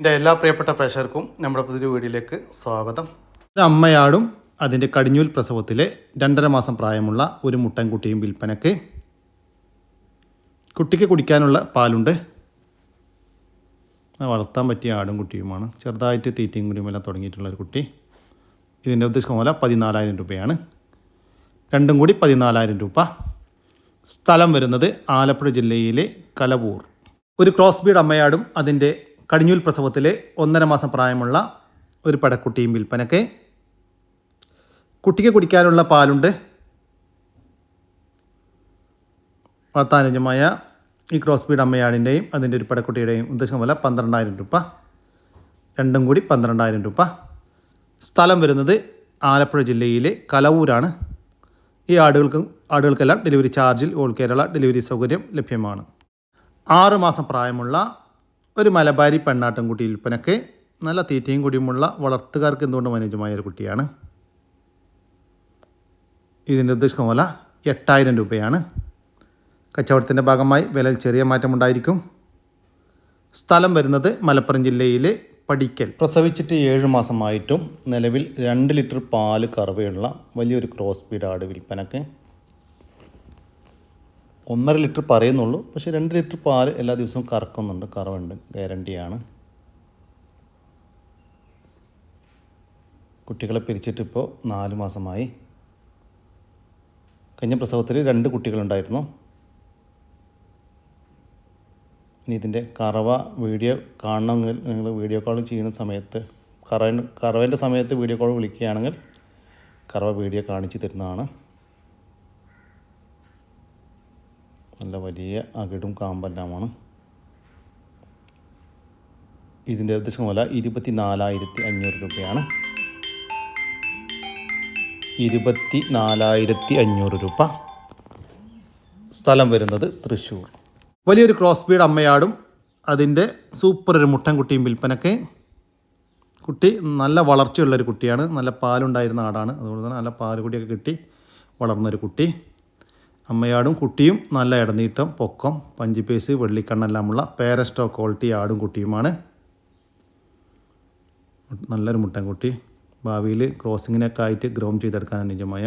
എൻ്റെ എല്ലാ പ്രിയപ്പെട്ട പ്രേക്ഷകർക്കും നമ്മുടെ പുതിയൊരു വീഡിയോയിലേക്ക് സ്വാഗതം. ഒരു അമ്മയാടും അതിൻ്റെ കടിഞ്ഞൂൽ പ്രസവത്തിലെ 2.5 മാസം പ്രായമുള്ള ഒരു മുട്ടൻകുട്ടിയും വിൽപ്പനയ്ക്ക്. കുട്ടിക്ക് കുടിക്കാനുള്ള പാലുണ്ട്. വളർത്താൻ പറ്റിയ ആടും കുട്ടിയുമാണ്. ചെറുതായിട്ട് തീറ്റയും കുടിയുമെല്ലാം തുടങ്ങിയിട്ടുള്ള ഒരു കുട്ടി. ഇതിൻ്റെ ഉദ്ദേശിക്കുന്ന പോലെ 14,000 രൂപയാണ്. രണ്ടും കൂടി 14,000 രൂപ. സ്ഥലം വരുന്നത് ആലപ്പുഴ ജില്ലയിലെ കലവൂർ. ഒരു ക്രോസ് ബീഡ് അമ്മയാടും അതിൻ്റെ കടിഞ്ഞൂൽ പ്രസവത്തിലെ 1.5 മാസം പ്രായമുള്ള ഒരു പടക്കുട്ടിയും വിൽപ്പനയ്ക്ക്. കുട്ടിക്ക് കുടിക്കാനുള്ള പാലുണ്ട്. വളർത്താനുജമായ ഈ ക്രോസ് ബീഡ് അമ്മയാടിൻ്റെയും അതിൻ്റെ ഒരു പടക്കുട്ടിയുടെയും ഉദ്ദേശം പോലെ 12,000 രൂപ. രണ്ടും കൂടി 12,000 രൂപ. സ്ഥലം വരുന്നത് ആലപ്പുഴ ജില്ലയിലെ കലവൂരാണ്. ഈ ആടുകൾക്കെല്ലാം ഡെലിവറി ചാർജിൽ ഓൾ കേരള ഡെലിവറി സൗകര്യം ലഭ്യമാണ്. 6 മാസം പ്രായമുള്ള ഒരു മലബാരി പെണ്ണാട്ടിൻകുട്ടി വിൽപ്പനയ്ക്ക്. നല്ല തീറ്റയും കൂടിയുമുള്ള വളർത്തുകാർക്ക് എന്തുകൊണ്ടും അനുയോജ്യമായ ഒരു കുട്ടിയാണ്. ഇതിൻ്റെ ഉദ്ദേശിക്കുന്ന പോലെ 8,000 രൂപയാണ്. കച്ചവടത്തിൻ്റെ ഭാഗമായി വിലയിൽ ചെറിയ മാറ്റമുണ്ടായിരിക്കും. സ്ഥലം വരുന്നത് മലപ്പുറം ജില്ലയിലെ പടിക്കൽ. പ്രസവിച്ചിട്ട് 7 മാസമായിട്ടും നിലവിൽ 2 ലിറ്റർ പാല് കറവയുള്ള വലിയൊരു ക്രോസ് ബീഡ് ആട് വിൽപ്പനയ്ക്ക്. 1.5 ലിറ്റർ പറയുന്നുള്ളൂ, പക്ഷേ 2 ലിറ്റർ പാല് എല്ലാ ദിവസവും കറക്കുന്നുണ്ട്. കറവുണ്ട്, ഗ്യാരണ്ടിയാണ്. കുട്ടികളെ പിരിച്ചിട്ടിപ്പോൾ 4 മാസമായി. കഴിഞ്ഞ പ്രസവത്തിൽ 2 കുട്ടികളുണ്ടായിരുന്നു. ഇനി ഇതിൻ്റെ കറവ വീഡിയോ കാണണമെങ്കിൽ നിങ്ങൾ വീഡിയോ കോൾ ചെയ്യുന്ന സമയത്ത് കറവേൻ്റെ സമയത്ത് വീഡിയോ കോൾ വിളിക്കുകയാണെങ്കിൽ കറവ വീഡിയോ കാണിച്ചു തരുന്നതാണ്. നല്ല വലിയ അകിടും കാമ്പെല്ലാമാണ്. ഇതിൻ്റെ ഉദ്ദേശം പോലെ 24,500 രൂപയാണ്. 24,500 രൂപ. സ്ഥലം വരുന്നത് തൃശ്ശൂർ. വലിയൊരു ക്രോസ് ബീഡ് അമ്മയാടും അതിൻ്റെ സൂപ്പർ ഒരു മുട്ടൻകുട്ടിയും വിൽപ്പനയ്ക്ക്. കുട്ടി നല്ല വളർച്ചയുള്ളൊരു കുട്ടിയാണ്. നല്ല പാലുണ്ടായിരുന്ന ആടാണ്. അതുകൊണ്ട് തന്നെ നല്ല പാലുകുടിയൊക്കെ കിട്ടി വളർന്നൊരു കുട്ടി. അമ്മയാടും കുട്ടിയും നല്ല ഇടനീട്ടം, പൊക്കം, പഞ്ചിപ്പേസ്, വെള്ളിക്കണ്ണെല്ലാമുള്ള പേരസ്റ്റോ ക്വാളിറ്റി ആടും കുട്ടിയുമാണ്. നല്ലൊരു മുട്ടൻകുട്ടി. ഭാവിയിൽ ക്രോസിങ്ങിനൊക്കെ ആയിട്ട് ഗ്രോം ചെയ്തെടുക്കാൻ അനുയോജ്യമായ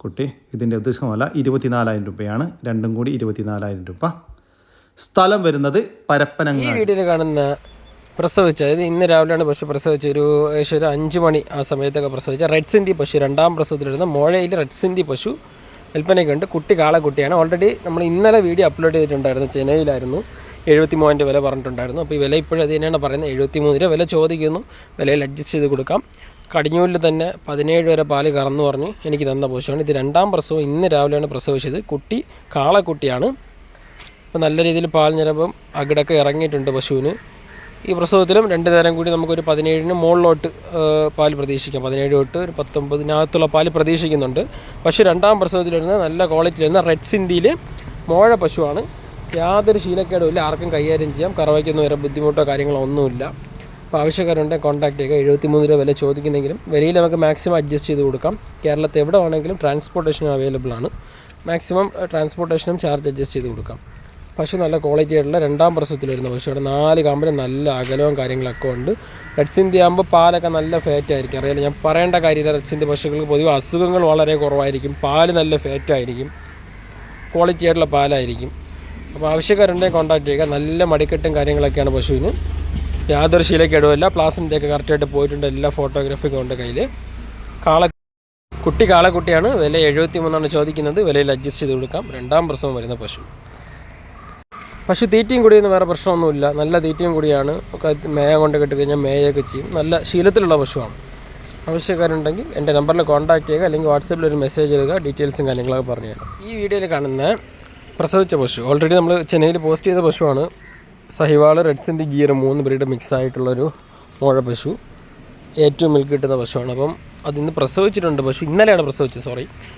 കുട്ടി. ഇതിൻ്റെ ഉദ്ദേശമല്ല 24,000 രൂപയാണ്. രണ്ടും കൂടി 24,000 രൂപ. സ്ഥലം വരുന്നത് പരപ്പനങ്ങാടി. ഈ വീഡിയോയിൽ കാണുന്ന പ്രസവിച്ച, അതായത് ഇന്ന് രാവിലെയാണ് പശു പ്രസവിച്ച, ഏകദേശം ഒരു 5 മണി ആ സമയത്തൊക്കെ പ്രസവിച്ച റെഡ് സിന്ധി പശു, 2ാം പ്രസവത്തിലിരുന്ന മോഴയിൽ റെഡ് സിന്ധി പശു വിൽപ്പനയ്ക്കുണ്ട്. കുട്ടി കാളക്കുട്ടിയാണ്. ഓൾറെഡി നമ്മൾ ഇന്നലെ വീഡിയോ അപ്ലോഡ് ചെയ്തിട്ടുണ്ടായിരുന്നു. ചെന്നൈയിലായിരുന്നു. 73 വില പറഞ്ഞിട്ടുണ്ടായിരുന്നു. അപ്പോൾ ഈ വില ഇപ്പോഴും അത് തന്നെയാണ് പറയുന്നത്. 73 രൂപ വില ചോദിക്കുന്നു. വിലയിൽ അഡ്ജസ്റ്റ് ചെയ്ത് കൊടുക്കാം. കടിഞ്ഞൂലിൽ തന്നെ 17 വരെ പാല് കറന്നു പറഞ്ഞ് എനിക്ക് തന്ന പശുവാണ്. ഇത് 2ാം പ്രസവം ഇന്ന് രാവിലെയാണ് പ്രസവിച്ചത്. കുട്ടി കാളക്കുട്ടിയാണ്. അപ്പോൾ നല്ല രീതിയിൽ പാൽ ഞരമ്പും അകിടൊക്കെ ഇറങ്ങിയിട്ടുണ്ട് പശുവിന്. ഈ പ്രസവത്തിലും 2 നേരം കൂടി നമുക്കൊരു 17 മുകളിലോട്ട് പാൽ പ്രതീക്ഷിക്കാം. 17 തൊട്ട് ഒരു 19 പാൽ പ്രതീക്ഷിക്കുന്നുണ്ട്. പക്ഷേ 2ാം പ്രസവത്തിലിരുന്ന നല്ല ക്വാളിറ്റിയിലിരുന്ന റെഡ് സിന്ധിയിൽ മോഴ പശുവാണ്. യാതൊരു ശീലക്കേടും ഇല്ല. ആർക്കും കൈകാര്യം ചെയ്യാം. കറവയ്ക്കൊന്നും വരെ ബുദ്ധിമുട്ടോ കാര്യങ്ങളോ ഒന്നുമില്ല. അപ്പോൾ ആവശ്യക്കാരുണ്ടെങ്കിൽ കോൺടാക്ട് ചെയ്യുക. 73 രൂപ വില ചോദിക്കുന്നെങ്കിലും വിലയിൽ നമുക്ക് മാക്സിമം അഡ്ജസ്റ്റ് ചെയ്ത് കൊടുക്കാം. കേരളത്തിൽ എവിടെ വേണമെങ്കിലും ട്രാൻസ്പോർട്ടേഷനും അവൈലബിൾ ആണ്. മാക്സിമം ട്രാൻസ്പോർട്ടേഷനും ചാർജ് അഡ്ജസ്റ്റ് ചെയ്ത് കൊടുക്കാം. പശു നല്ല ക്വാളിറ്റി ആയിട്ടുള്ള 2ാം പ്രസവത്തിലിരുന്ന പശുവിടെ 4 കാമ്പിൽ നല്ല അകലവും കാര്യങ്ങളൊക്കെ ഉണ്ട്. റെഡ് സിന്ധി ആകുമ്പോൾ പാലൊക്കെ നല്ല ഫാറ്റായിരിക്കും. അറിയാലോ, ഞാൻ പറയേണ്ട കാര്യമില്ല. റെഡ് സിന്ധി പശുക്കൾക്ക് പൊതുവെ അസുഖങ്ങൾ വളരെ കുറവായിരിക്കും. പാല് നല്ല ഫാറ്റായിരിക്കും. ക്വാളിറ്റി ആയിട്ടുള്ള പാലായിരിക്കും. അപ്പോൾ ആവശ്യക്കാരുണ്ടെങ്കിൽ കോൺടാക്ട് ചെയ്യുക. നല്ല മടിക്കെട്ടും കാര്യങ്ങളൊക്കെയാണ് പശുവിന്. യാതൊരു ശീലക്കേടുമില്ല. പ്ലാസിൻ്റെയൊക്കെ കറക്റ്റായിട്ട് പോയിട്ടുണ്ട്. എല്ലാ ഫോട്ടോഗ്രാഫിക്കും ഉണ്ട് കയ്യിൽ. കുട്ടി കാളക്കുട്ടിയാണ്. വില 73 ചോദിക്കുന്നത്. വിലയിൽ അഡ്ജസ്റ്റ് ചെയ്ത് കൊടുക്കാം. 2ാം പ്രസവം വരുന്ന പശു തീറ്റയും കൂടിയൊന്നും വേറെ പ്രശ്നമൊന്നുമില്ല. നല്ല തീറ്റയും കൂടിയാണ്. ഒക്കെ മേയ കൊണ്ട് കെട്ടി കഴിഞ്ഞാൽ മേയൊക്കെ ചെയ്യും. നല്ല ശീലത്തിലുള്ള പശുവാണ്. ആവശ്യക്കാരുണ്ടെങ്കിൽ എൻ്റെ നമ്പറിൽ കോൺടാക്ട് ചെയ്യുക. അല്ലെങ്കിൽ വാട്സാപ്പിൽ ഒരു മെസ്സേജ് ചെയ്യുക. ഡീറ്റെയിൽസും കാര്യങ്ങളൊക്കെ പറഞ്ഞു തരാം. ഈ വീഡിയോയിൽ കാണുന്ന പ്രസവിച്ച പശു ഓൾറെഡി നമ്മൾ ചെന്നൈയിൽ പോസ്റ്റ് ചെയ്ത പശുവാണ്. Sahiwal, red Sindhi, Gir 3 breed mix ആയിട്ടുള്ളൊരു മോഴ പശു. ഏറ്റവും മിൽക്ക് കിട്ടുന്ന പശുവാണ്. അപ്പം അതിന്ന് പ്രസവിച്ചിട്ടുണ്ട്. പശു ഇന്നലെയാണ് പ്രസവിച്ചത്.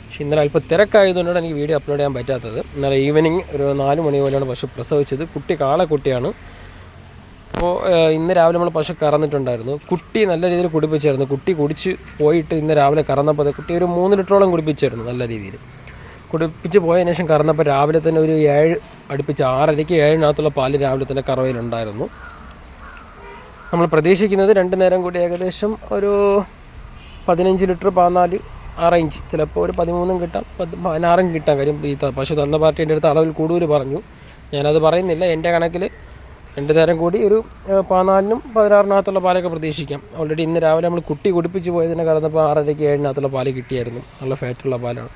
പക്ഷേ ഇന്നലെ അല്പം തിരക്കായതുകൊണ്ടാണ് എനിക്ക് വീഡിയോ അപ്ലോഡ് ചെയ്യാൻ പറ്റാത്തത്. ഇന്നലെ ഈവനിങ് ഒരു 4 മണി പോലെയാണ് പശു പ്രസവിച്ചത്. കുട്ടി കാളക്കുട്ടിയാണ്. അപ്പോൾ ഇന്ന് രാവിലെ നമ്മൾ പശു കറന്നിട്ടുണ്ടായിരുന്നു. കുട്ടി നല്ല രീതിയിൽ കുടിപ്പിച്ചായിരുന്നു. കുട്ടി കുടിച്ച് പോയിട്ട് ഇന്ന് രാവിലെ കറന്നപ്പോൾ കുട്ടി ഒരു 3 ലിറ്ററോളം കുടിപ്പിച്ചായിരുന്നു. നല്ല രീതിയിൽ കുടിപ്പിച്ച് പോയതിനു ശേഷം കറന്നപ്പോൾ രാവിലെ തന്നെ ഒരു 7 അടുപ്പിച്ച് 6:30-7 പാല് രാവിലെ തന്നെ കറവയിലുണ്ടായിരുന്നു. നമ്മൾ പ്രതീക്ഷിക്കുന്നത് 2 നേരം കൂടി ഏകദേശം ഒരു 15 ലിറ്റർ 14 ആ റേഞ്ച്, ചിലപ്പോൾ ഒരു 13 കിട്ടാം, 16 കിട്ടാം. കാര്യം ഈ പശു തന്ന പാർട്ടീൻ്റെ അടുത്ത് അളവിൽ കൂടുതൽ പറഞ്ഞു. ഞാനത് പറയുന്നില്ല. എൻ്റെ കണക്കിൽ 2 നേരം കൂടി ഒരു 14-നും 16-നകത്തുള്ള പാലൊക്കെ പ്രതീക്ഷിക്കാം. ഓൾറെഡി ഇന്ന് രാവിലെ നമ്മൾ കുട്ടി കുടിപ്പിച്ച് പോയതിനെ കടന്നപ്പോൾ 6:30-ക്ക് 7-നകത്തുള്ള പാല് കിട്ടിയായിരുന്നു. നല്ല ഫാറ്റുള്ള പാലാണ്.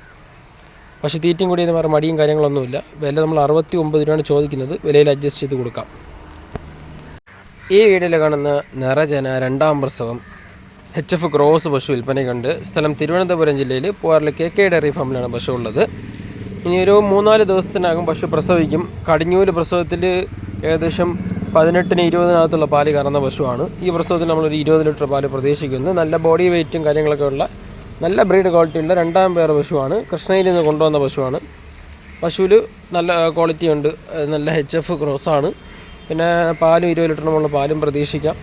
പക്ഷേ തീറ്റയും കൂടി എന്ന് പറഞ്ഞാൽ മടിയും കാര്യങ്ങളൊന്നുമില്ല. വില നമ്മൾ 69 രൂപയാണ് ചോദിക്കുന്നത്. വിലയിൽ അഡ്ജസ്റ്റ് ചെയ്ത് കൊടുക്കാം. ഈ വീഡിയോയിൽ കാണുന്ന നിറജന 2ാം പ്രസവം HF ക്രോസ് പശു വിൽപ്പനയ്ക്കുണ്ട്. സ്ഥലം തിരുവനന്തപുരം ജില്ലയിൽ പൂവാറിലെ KK ഡയറി ഫാമിലാണ് പശു ഉള്ളത്. ഇനി ഒരു 3-4 ദിവസത്തിനകം പശു പ്രസവിക്കും. കടിഞ്ഞൂല് പ്രസവത്തിൽ ഏകദേശം 18-ന് 20-നകത്തുള്ള പാല് കറന്ന പശുവാണ്. ഈ പ്രസവത്തിൽ നമ്മളൊരു 20 ലിറ്റർ പാല് പ്രതീക്ഷിക്കുന്നു. നല്ല ബോഡി വെയ്റ്റും കാര്യങ്ങളൊക്കെ ഉള്ള നല്ല ബ്രീഡ് ക്വാളിറ്റിയുള്ള 2ാം പേർ പശുവാണ്. കൃഷ്ണയിൽ നിന്ന് കൊണ്ടുവന്ന പശുവാണ്. പശുവിൽ നല്ല ക്വാളിറ്റി ഉണ്ട്. നല്ല HF ക്രോസാണ്. പിന്നെ പാലും 20 ലിറ്ററിനുമുള്ള പാലും പ്രതീക്ഷിക്കാം.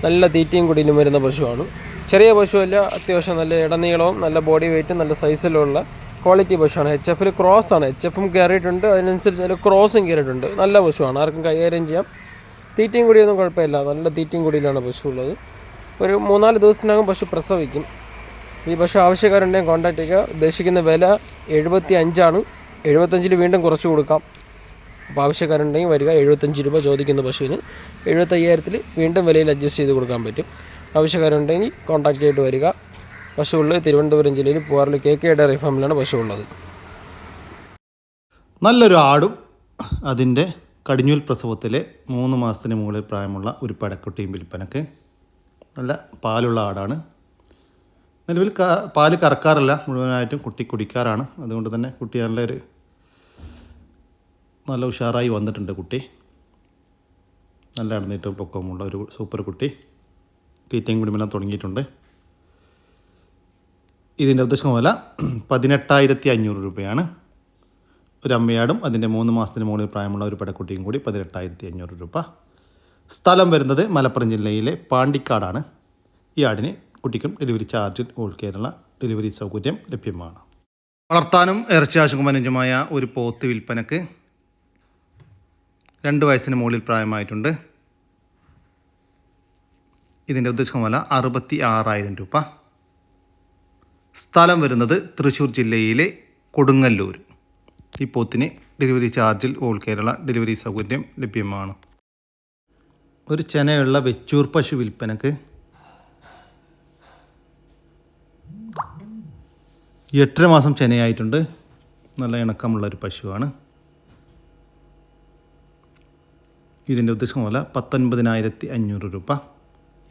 നല്ല തീറ്റയും കുടിയിലും വരുന്ന പശുവാണ്. ചെറിയ പശുവല്ല, അത്യാവശ്യം നല്ല ഇടനീളവും നല്ല ബോഡി വെയ്റ്റും നല്ല സൈസിലുള്ള ക്വാളിറ്റി പശുവാണ്. HF ക്രോസാണ്. HFും കയറിയിട്ടുണ്ട്, അതിനനുസരിച്ച് അതിൽ ക്രോസും കയറിയിട്ടുണ്ട്. നല്ല പശുവാണ്, ആർക്കും കൈകാര്യം ചെയ്യാം. തീറ്റയും കുടിയൊന്നും കുഴപ്പമില്ല, നല്ല തീറ്റയും കുടിയിലാണ് പശു ഉള്ളത്. ഒരു 3-4 ദിവസത്തിനകം പശു പ്രസവിക്കും. ഈ പശു ആവശ്യക്കാരുണ്ടെങ്കിൽ കോൺടാക്ട് ചെയ്യുക. ഉദ്ദേശിക്കുന്ന വില 75 75-ൽ വീണ്ടും കുറച്ച് കൊടുക്കാം. അപ്പോൾ ആവശ്യക്കാരുണ്ടെങ്കിൽ വരിക. 75 രൂപ ചോദിക്കുന്ന പശുവിന് 75,000-ൽ വീണ്ടും വിലയിൽ അഡ്ജസ്റ്റ് ചെയ്ത് കൊടുക്കാൻ പറ്റും. ആവശ്യക്കാരുണ്ടെങ്കിൽ കോൺടാക്ട് ചെയ്തിട്ട് വരിക. പശു ഉള്ളത് തിരുവനന്തപുരം ജില്ലയിൽ പൂവാറിൽ KK ഡയറി ഫാമിലാണ് പശു ഉള്ളത്. നല്ലൊരു ആടും അതിൻ്റെ കടിഞ്ഞൂൽ പ്രസവത്തിലെ 3 മാസത്തിന് മുകളിൽ പ്രായമുള്ള ഒരു പടക്കുട്ടിയും വിൽപ്പനക്ക്. നല്ല പാലുള്ള ആടാണ്. നിലവിൽ പാല് കറക്കാറില്ല, മുഴുവനായിട്ടും കുട്ടി കുടിക്കാറാണ്. അതുകൊണ്ട് തന്നെ കുട്ടി നല്ല ഉഷാറായി വന്നിട്ടുണ്ട്. കുട്ടി നല്ല ഇടന്നിട്ടും പൊക്കമുള്ള ഒരു സൂപ്പർ കുട്ടി. തീറ്റയും കുടിമെല്ലാം തുടങ്ങിയിട്ടുണ്ട്. ഇതിൻ്റെ ഉദ്ദേശം വില 18,500 രൂപയാണ്. ഒരു അമ്മയാടും അതിൻ്റെ 3 മാസത്തിന് മുകളിൽ പ്രായമുള്ള ഒരു പടക്കുട്ടിയും കൂടി 18,500 രൂപ. സ്ഥലം വരുന്നത് മലപ്പുറം ജില്ലയിലെ പാണ്ടിക്കാടാണ്. ഈ ആടിന് കുട്ടിക്കും ഡെലിവറി ചാർജിൽ ഓൾ കേരള ഡെലിവറി സൗകര്യം ലഭ്യമാണ്. വളർത്താനും ഇറച്ചി ആവശ്യമായ ഒരു പോത്ത് വിൽപ്പനക്ക് 2 വയസ്സിന് മുകളിൽ പ്രായമായിട്ടുണ്ട്. ഇതിൻ്റെ ഉദ്ദേശം വില 66,000 രൂപ. സ്ഥലം വരുന്നത് തൃശ്ശൂർ ജില്ലയിലെ കൊടുങ്ങല്ലൂർ. ഈ പോത്തിന് ഡെലിവറി ചാർജിൽ ഓൾ കേരള ഡെലിവറി സൗകര്യം ലഭ്യമാണ്. ഒരു ചെനയുള്ള വെച്ചൂർ പശു വിൽപ്പനക്ക് 8.5 മാസം ചെനയായിട്ടുണ്ട്. നല്ല ഇണക്കമുള്ളൊരു പശുവാണ്. ഇതിൻ്റെ ഉദ്ദേശം വില 19,500 രൂപ.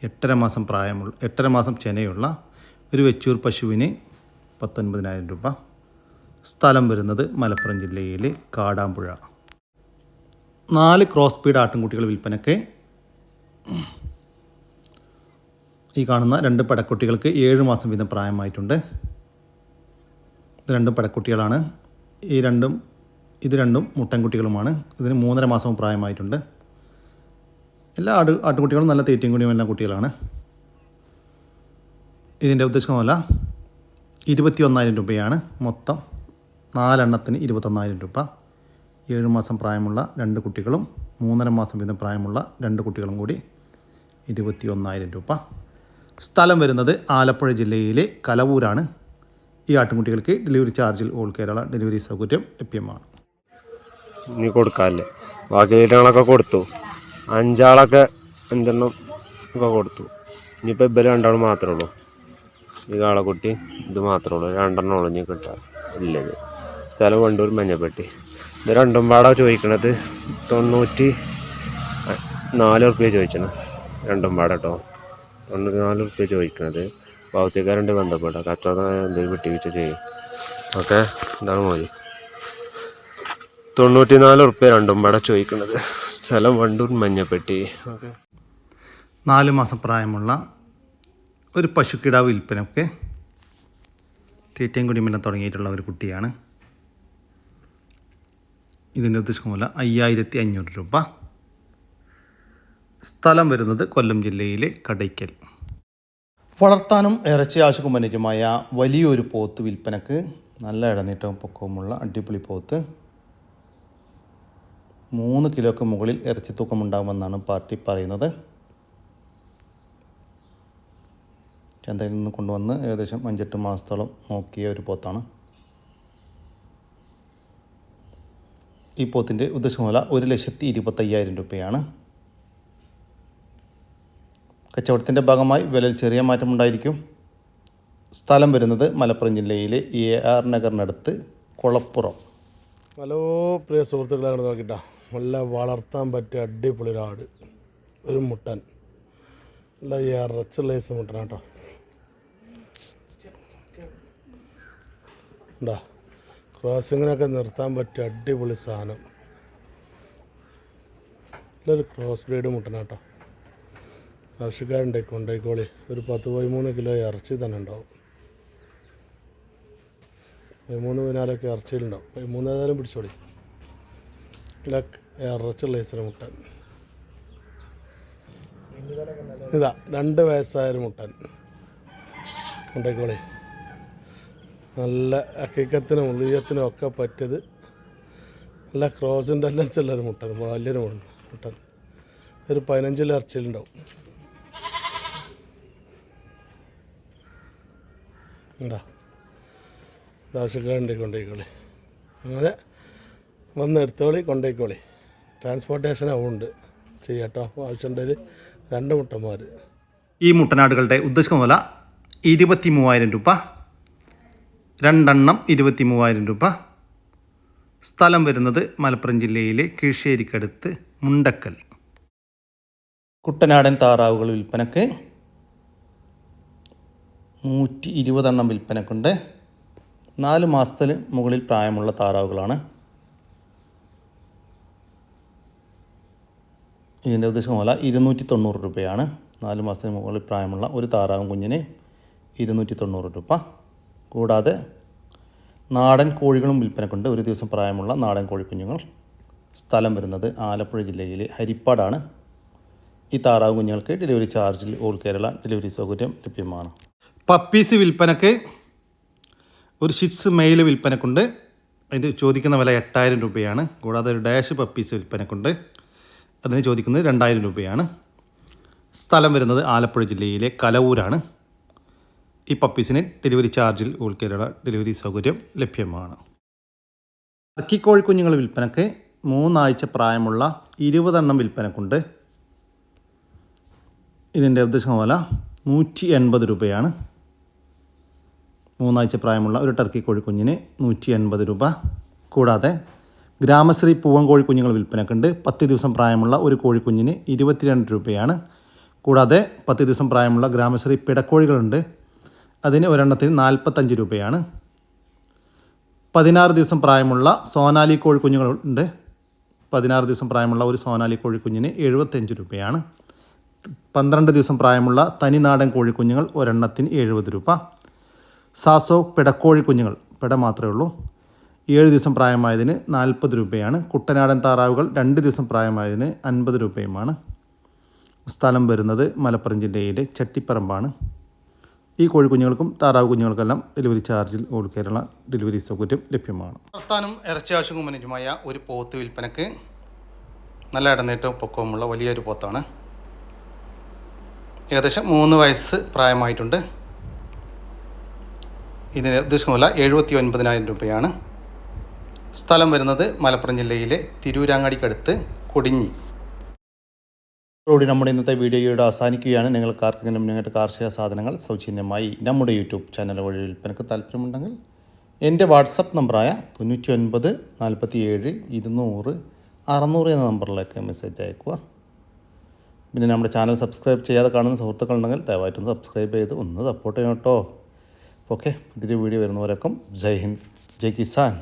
8.5 മാസം ചെനയുള്ള ഒരു വെച്ചൂർ പശുവിന് 19,000 രൂപ. സ്ഥലം വരുന്നത് മലപ്പുറം ജില്ലയിലെ കാടാമ്പുഴ. 4 ക്രോസ് ബീഡ് ആട്ടിൻകുട്ടികൾ വിൽപ്പനക്ക്. ഈ കാണുന്ന 2 പടക്കുട്ടികൾക്ക് 7 മാസം വീതം പ്രായമായിട്ടുണ്ട്. ഇത് 2 പടക്കുട്ടികളാണ്. ഇത് രണ്ടും മുട്ടൻകുട്ടികളുമാണ്. ഇതിന് 3.5 മാസവും പ്രായമായിട്ടുണ്ട്. എല്ലാ ആട്ടുകുട്ടികളും നല്ല തീറ്റയും കൂടിയും എല്ലാ കുട്ടികളാണ്. ഇതിൻ്റെ ഉദ്ദേശമല്ല 21,000 രൂപയാണ്. മൊത്തം 4 എണ്ണത്തിന് 21,000 രൂപ. 7 മാസം പ്രായമുള്ള 2 കുട്ടികളും 3.5 മാസം വീതം പ്രായമുള്ള 2 കുട്ടികളും കൂടി 21,000 രൂപ. സ്ഥലം വരുന്നത് ആലപ്പുഴ ജില്ലയിലെ കലവൂരാണ്. ഈ ആട്ടിൻകുട്ടികൾക്ക് ഡെലിവറി ചാർജിൽ ഓൾ കേരള ഡെലിവറി സൗകര്യം ലഭ്യമാണ്. ഇനി കൊടുക്കാമല്ലേ? ബാക്കി വീടുകളൊക്കെ കൊടുത്തു. 5 ആളൊക്കെ 5 എണ്ണം ഒക്കെ കൊടുത്തു. ഇനിയിപ്പോൾ ഇവർ 2 ആൾ മാത്രമേ ഉള്ളൂ. ഈ കാളക്കുട്ടി ഇത് മാത്രമേ ഉള്ളൂ. 2 എണ്ണം ഉള്ളൂ ഇനി കിട്ടാൻ ഇല്ലത്. സ്ഥലം വണ്ടൂർ മഞ്ഞപ്പെട്ടി. ഇത് 2ഉം പാടാ ചോദിക്കണത് 94 റുപ്യ ചോദിച്ചത്. 2ഉം പാട കേട്ടോ, 94 റുപ്യ ചോദിക്കണത്. ആവശ്യക്കാരുണ്ട് ബന്ധപ്പെട്ടാൽ കച്ചവടം എന്തെങ്കിലും വിട്ടുവീഴ്ച ചെയ്യും. ഓക്കെ, ഇതാണ് മതി. 94 റുപ്യ 2ഉം പാട ചോദിക്കുന്നത്. സ്ഥലം വണ്ടൂർ മഞ്ഞപ്പെട്ടി. ഓക്കെ. 4 മാസം പ്രായമുള്ള ഒരു പശുക്കിടാവ് വിൽപ്പനക്ക്. തീറ്റയും കുടിമെല്ലാം തുടങ്ങിയിട്ടുള്ള ഒരു കുട്ടിയാണ്. ഇതിൻ്റെ ഉദ്ദേശമല്ല 5,500 രൂപ. സ്ഥലം വരുന്നത് കൊല്ലം ജില്ലയിലെ കടയ്ക്കൽ. വളർത്താനും ഇറച്ചി ആവശ്യമായ വലിയൊരു പോത്ത് വിൽപ്പനക്ക്. നല്ല ഇടനീട്ടവും പൊക്കവുമുള്ള അടിപൊളി പോത്ത്. 3 കിലോയ്ക്ക് മുകളിൽ ഇറച്ചി തൂക്കമുണ്ടാകുമെന്നാണ് പാർട്ടി പറയുന്നത്. ചന്തയിൽ നിന്ന് കൊണ്ടുവന്ന് ഏകദേശം 5-8 മാസത്തോളം നോക്കിയ ഒരു പോത്താണ്. ഈ പോത്തിൻ്റെ ഉദ്ദേശം വില 1,25,000 രൂപയാണ്. കച്ചവടത്തിൻ്റെ ഭാഗമായി വിലയിൽ ചെറിയ മാറ്റമുണ്ടായിരിക്കും. സ്ഥലം വരുന്നത് മലപ്പുറം ജില്ലയിലെ AR നഗറിനടുത്ത് കുളപ്പുറം. ഹലോ പ്രിയ സുഹൃത്തുക്കളെ, നോക്കിട്ടാ നല്ല വളർത്താൻ പറ്റിയ അടിപൊളി ഒരാട്, ഒരു മുട്ടൻ, നല്ല ഇറച്ചുള്ള മുട്ടൻ കേട്ടോ. ഉണ്ടാ ക്രോസിങ്ങിനൊക്കെ നിർത്താൻ പറ്റിയ അടിപൊളി സാധനം. നല്ലൊരു ക്രോസ് ബ്രീഡ് മുട്ടൻ കേട്ടോ. ആവശ്യക്കാരുണ്ടേക്ക് കൊണ്ടേക്കോളി. ഒരു 10-13 കിലോ ഇറച്ചി തന്നെ ഉണ്ടാവും. 13-14 ഇറച്ചിയിലുണ്ടാവും. 13 ഏതായാലും പിടിച്ചോളി. ഇറച്ചുള്ള മുട്ടൻ ഇതാ 2 വയസ്സായൊരു മുട്ടൻ കൊണ്ടേക്കോളി. നല്ല അക്കിക്കത്തിനും ഉള്ളിയത്തിനും ഒക്കെ പറ്റിയത്, നല്ല ക്രോസിൻ്റെ അനുസരിച്ചുള്ളൊരു മുട്ടൻ, വലിയൊരു മുട്ടൻ. ഒരു 15 കിലോ ഇറച്ചിയിലുണ്ടാവും. ഉണ്ടാ ആവശ്യക്കാരുണ്ട് കൊണ്ടേക്കോളി. അങ്ങനെ വന്ന് എടുത്തോളി, കൊണ്ടേക്കോളി. ട്രാൻസ്പോർട്ടേഷൻ ഉണ്ട് ചെയ്യാട്ടോ. ആവശ്യമുണ്ടെങ്കിൽ 2 മുട്ടന്മാർ. ഈ മുട്ടനാടുകളുടെ ഉദ്ദേശിക്കുന്ന വില 23,000 രൂപ. 2 എണ്ണം 23,000 രൂപ. സ്ഥലം വരുന്നത് മലപ്പുറം ജില്ലയിലെ കീഴ്ശ്ശേരിക്കടുത്ത് മുണ്ടക്കൽ. കുട്ടനാടൻ താറാവുകൾ വിൽപ്പനക്ക് 120 എണ്ണം വിൽപ്പനക്കുണ്ട്. 4 മാസത്തിന് മുകളിൽ പ്രായമുള്ള താറാവുകളാണ്. ഇതിൻ്റെ ഉദ്ദേശം വില 290 രൂപയാണ്. 4 മാസത്തിന് മുകളിൽ പ്രായമുള്ള ഒരു താറാവും കുഞ്ഞിന് 290 രൂപ. കൂടാതെ നാടൻ കോഴികളും വിൽപ്പനക്കുണ്ട്. ഒരു ദിവസം പ്രായമുള്ള നാടൻ കോഴിക്കുഞ്ഞുങ്ങൾ. സ്ഥലം വരുന്നത് ആലപ്പുഴ ജില്ലയിലെ ഹരിപ്പാടാണ്. ഈ താറാവ് കുഞ്ഞുങ്ങൾക്ക് ഡെലിവറി ചാർജിൽ ഓൾ കേരള ഡെലിവറി സൗകര്യം ലഭ്യമാണ്. പപ്പീസ് വിൽപ്പനക്ക് ഒരു ഷിറ്റ്സ് മെയിൽ വിൽപ്പനക്കുണ്ട്. ഇത് ചോദിക്കുന്ന വില 8,000 രൂപയാണ്. കൂടാതെ ഒരു ഡാഷ് പപ്പീസ് വിൽപ്പനക്കുണ്ട്. അതിന് ചോദിക്കുന്നത് 2,000 രൂപയാണ്. സ്ഥലം വരുന്നത് ആലപ്പുഴ ജില്ലയിലെ കലവൂരാണ്. ഈ പപ്പീസിന് ഡെലിവറി ചാർജിൽ ഓൾ കേരള ഡെലിവറി സൗകര്യം ലഭ്യമാണ്. ടർക്കി കുഞ്ഞുങ്ങൾ വിൽപ്പനക്ക് 3 ആഴ്ച പ്രായമുള്ള 20 എണ്ണം വിൽപ്പനക്കുണ്ട്. ഇതിൻ്റെ ഉദ്ദേശം വില 180 രൂപയാണ്. 3 ആഴ്ച പ്രായമുള്ള ഒരു ടർക്കി കോഴിക്കുഞ്ഞിന് 180 രൂപ. കൂടാതെ ഗ്രാമശ്രീ പൂവൻ കോഴിക്കുഞ്ഞുങ്ങൾ വിൽപ്പനക്കുണ്ട്. 10 ദിവസം പ്രായമുള്ള ഒരു കോഴിക്കുഞ്ഞിന് 22 രൂപയാണ്. കൂടാതെ 10 ദിവസം പ്രായമുള്ള ഗ്രാമശ്രീ പിടക്കോഴികളുണ്ട്. അതിന് ഒരെണ്ണത്തിന് 45 രൂപയാണ്. 16 ദിവസം പ്രായമുള്ള സോനാലി കോഴിക്കുഞ്ഞുങ്ങളുണ്ട്. 16 ദിവസം പ്രായമുള്ള ഒരു സോനാലി കോഴിക്കുഞ്ഞിന് 75 രൂപയാണ്. 12 ദിവസം പ്രായമുള്ള തനിനാടൻ കോഴിക്കുഞ്ഞുങ്ങൾ ഒരെണ്ണത്തിന് 70 രൂപ. സാസോ പിടക്കോഴി കുഞ്ഞുങ്ങൾ, പിട മാത്രമേ ഉള്ളൂ, 7 ദിവസം പ്രായമായതിന് 40 രൂപയാണ്. കുട്ടനാടൻ താറാവുകൾ 2 ദിവസം പ്രായമായതിന് 50 രൂപയുമാണ്. സ്ഥലം വരുന്നത് മലപ്പുറം ജില്ലയിലെ ചട്ടിപ്പറമ്പാണ്. ഈ കോഴിക്കുഞ്ഞുങ്ങൾക്കും താറാവ് കുഞ്ഞുങ്ങൾക്കെല്ലാം ഡെലിവറി ചാർജിൽ ഓൾ കേരള ഡെലിവറി സൗകര്യം ലഭ്യമാണ്. വളർത്താനും ഇറച്ചി ആവശ്യക്കുമനുജമായ ഒരു പോത്ത് വിൽപ്പനക്ക് നല്ല ഇടനേറ്റവും പൊക്കവുമുള്ള വലിയൊരു പോത്താണ്. ഏകദേശം 3 വയസ്സ് പ്രായമായിട്ടുണ്ട്. ഇതിന് ഉദ്ദേശിക്കുന്ന 79,000 രൂപയാണ്. സ്ഥലം വരുന്നത് മലപ്പുറം ജില്ലയിലെ തിരൂരാങ്ങാടിക്കടുത്ത് കൊടിഞ്ഞി. നമ്മുടെ ഇന്നത്തെ വീഡിയോയുടെ അവസാനിക്കുകയാണ്. നിങ്ങൾക്ക് ആർക്കെങ്കിലും നിങ്ങളുടെ കാർഷിക സാധനങ്ങൾ സൗജന്യമായി നമ്മുടെ യൂട്യൂബ് ചാനൽ വഴി വിൽപ്പനക്ക് താല്പര്യമുണ്ടെങ്കിൽ എൻ്റെ വാട്സപ്പ് നമ്പറായ 99 47 200 600 എന്ന നമ്പറിലേക്ക് മെസ്സേജ് അയക്കുക. പിന്നെ നമ്മുടെ ചാനൽ സബ്സ്ക്രൈബ് ചെയ്യാതെ കാണുന്ന സുഹൃത്തുക്കളുണ്ടെങ്കിൽ ദയവായിട്ടും സബ്സ്ക്രൈബ് ചെയ്ത് ഒന്ന് സപ്പോർട്ട് ചെയ്യണം കേട്ടോ. ഓക്കെ, പുതിയൊരു വീഡിയോ വരുന്നവരൊക്കെ ജയ് ഹിന്ദ്, ജയ് കിസാൻ.